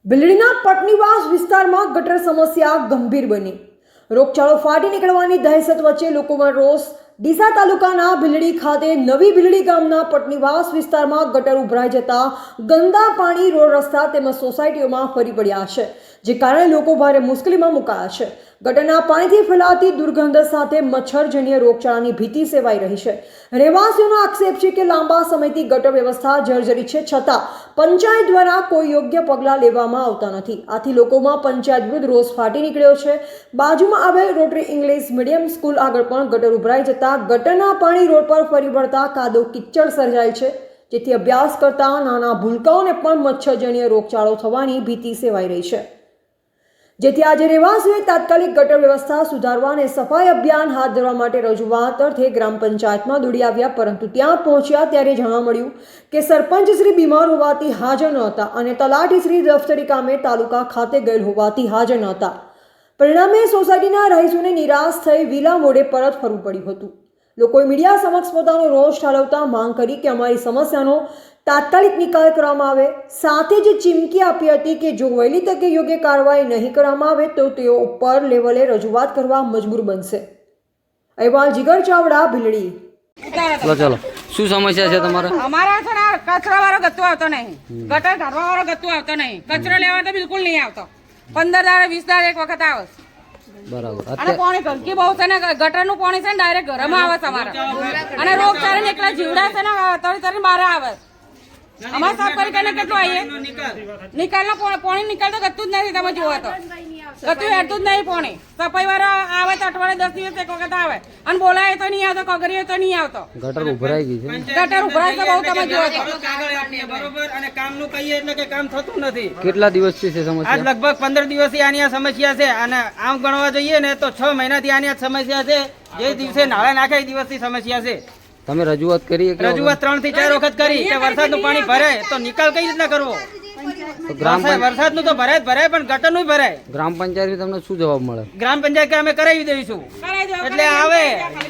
ભીલડીના પટનીવાસ વિસ્તારમાં ગટર સમસ્યા ગંભીર બની રોગચાળો ફાટી નીકળવાની દહેશત વચ્ચે લોકોમાં રોષ। ડીસા તાલુકાના ભીલડી ખાતે નવી ભીલડી ગામના પટનીવાસ વિસ્તારમાં ગટર ઉભરાઈ જતા ગંદા પાણી રોડ રસ્તા તેમજ સોસાયટીઓમાં ફરી પડ્યા છે, જે કારણે લોકો ભારે મુશ્કેલીમાં મુકાયા છે। ગટરના પાણીથી ફેલાતી દુર્ગંધ સાથે મચ્છરજન્ય રોગચાળાની ભીતિ સેવાઈ રહી છે। રહેવાસીઓનો આક્ષેપ છે કે લાંબા સમયથી ગટર વ્યવસ્થા જર્જરિત છે, છતાં પંચાયત દ્વારા કોઈ યોગ્ય પગલાં લેવામાં આવતા નથી। આથી લોકોમાં પંચાયત વિરુદ્ધ રોષ ફાટી નીકળ્યો છે। બાજુમાં આવેલ રોટરી ઇંગ્લિશ મીડિયમ સ્કૂલ આગળ પણ ગટર ઉભરાઈ જતા ગટરના પાણી રોડ પર ફરી વળતા કાદવ કિચડ સર્જાય છે, જેથી અભ્યાસ કરતા નાના ભૂલકાઓને પણ મચ્છરજન્ય રોગચાળો થવાની ભીતિ સેવાઈ રહી છે। જેથી આજે રહેવાસીઓએ તાત્કાલિક ગટર વ્યવસ્થા સુધારવા અને સફાઈ અભિયાન હાથ ધરવા માટે રજૂઆત અર્થે ગ્રામ પંચાયતમાં દોડી આવ્યા, પરંતુ ત્યાં પહોંચ્યા ત્યારે જાણવા મળ્યું કે સરપંચ શ્રી બીમાર હોવાથી હાજર ન હતા અને તલાટી શ્રી દફતરી કામે તાલુકા ખાતે ગયેલ હોવાથી હાજર ન હતા। પરિણામે સોસાયટીના રહીશોને નિરાશ થઈ વિલા મોડે પરત ફરવું પડ્યું હતું। લોકોએ મીડિયા સમક્ષ પોતાનો રોષ ઠાલવતા માંગ કરી કે અમારી સમસ્યાનો તાત્કાલિક નિકાલ કરવામાં આવે, સાથે જ ચીમકી આપી હતી કે જો વહેલી તકે યોગ્ય કાર્યવાહી નહીં કરવામાં આવે તો તેઓ ઉપર લેવલે રજૂઆત કરવા મજબૂર બનશે। અહેવાલ જીગર ચાવડા, ભીલડી। ચાલો, શું સમસ્યા છે તમારે? અમારા છે ને કચરા વાળો ગત્તો આવતો નહીં, ગટર કાઢવા વાળો ગત્તો આવતો નહીં, કચરો લેવા તો બિલકુલ નહીં આવતો। 15 દાડે 20 દાડે એક વખત આવે બરાબર। અને પાણી ગંદકી બહુ છે ને, ગટર નું પાણી છે ને ડાયરેક્ટ ઘરમાં આવે તમારા, અને રોગચાળા ને એકલા જીવડા છે ને તરી બહાર આવે। અમારે સાફ કરી કરીને કેટલું આવીએ નિકાલ નો પાણી નિકાલ તો ગતું જ નથી, તમે જુઓ તો ગતું હેરતું જ નહીં પાણી। સફાઈ વાળા આવે તો અઠવાડિયે 10 દિવસ એક વખત આવે, અને બોલાય તો નહીં આવતો, કગરીએ તો નહીં આવતો। ગટર ઉભરાઈ ગઈ છે, ગટર ઉભરાય તો બહુ, તમે જુઓ તો બરોબર। અને કામનું કહીએ એટલે કે કામ થતું નથી। કેટલા દિવસથી છે આજ સમસ્યા? લગભગ 15 દિવસથી આની આ સમસ્યા છે, અને આમ ગણવા જઈએ ને તો 6 મહિનાથી આની આ સમસ્યા છે। જે દિવસે નાળા નાખે એ દિવસથી સમસ્યા છે। તમે રજૂઆત કરી? રજૂઆત 3 થી 4 વખત કરી કે વરસાદનું પાણી ભરાય તો નિકાલ કઈ રીતના કરવો? વરસાદનું તો ભરાય જ ભરાય, પણ ગટરનું ભરાય। ગ્રામ પંચાયત તમને શું જવાબ મળે? ગ્રામ પંચાયત કે અમે કરાવી દઈશું, એટલે આવે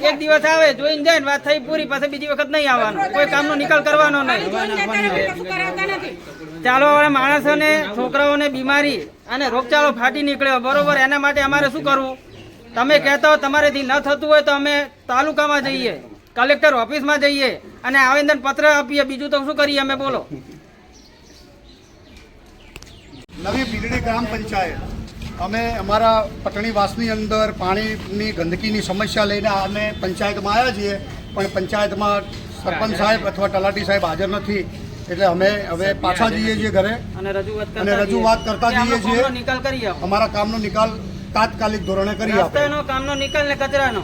એક દિવસ આવે, જોઈને જાય ને વાત થઈ પૂરી, પછી બીજી વખત નહીં આવવાનું, કોઈ કામનો નિકાલ કરવાનો નહીં। ચાલો હવે માણસોને, છોકરાઓને બીમારી અને રોગચાળો ફાટી નીકળ્યો, બરોબર। એના માટે અમારે શું કરવું? તમે કહેતા હો તમારેથી ન થતું હોય તો અમે તાલુકામાં જઈએ, કલેક્ટર ઓફિસમાં જઈએ અને આવેદન પત્ર આપીએ, બીજું તો શું કરીએ અમે? બોલો। નવી ભીલડી ગ્રામ પંચાયત અમે અમારા પટણીવાસની અંદર પાણીની ગંદકીની સમસ્યા લઈને અમે પંચાયતમાં આવ્યા છીએ, પણ પંચાયતમાં સરપંચ સાહેબ અથવા તલાટી સાહેબ હાજર નથી, એટલે અમે હવે પાછા જઈએ છીએ ઘરે અને રજૂઆત કરતા જઈએ છીએ। નિકાલ કરી આપો, અમારા કામનો નિકાલ તાત્કાલિક ધોરણે કરી આપો। રસ્તાનો કામનો નિકાલ ને કચરાનો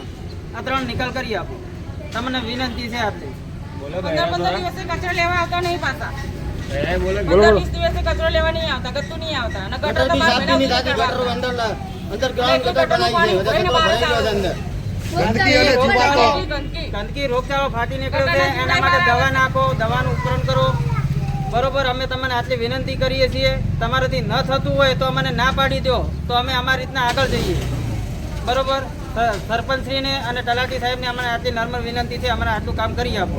આ 3 નિકાલ કરી આપો, તમને વિનંતી છે આપણી। 15 દિવસે કચરો લેવા આવતા નહીં પાછા, 15-20 દિવસે કચરો લેવા નહીં આવતા, ગતું નહીં આવતા, અને ગટર તો બહાર ગંદકી અને જીવાતો ગંદકી રોગચાળો ફાટી નીકળ્યો છે, એના માટે દવા નાખો, દવાનું ઉપકરણ કરો, બરોબર। અમે તમને આટલી વિનંતી કરીએ છીએ। તમારાથી ન થતું હોય તો અમને ના પાડી દો, તો અમે અમારી રીતના આગળ જઈએ, બરોબર। સરપંચશ્રીને અને તલાટી સાહેબને અમને આટલી નર્મ વિનંતી છે, અમને આટલું કામ કરી આપો।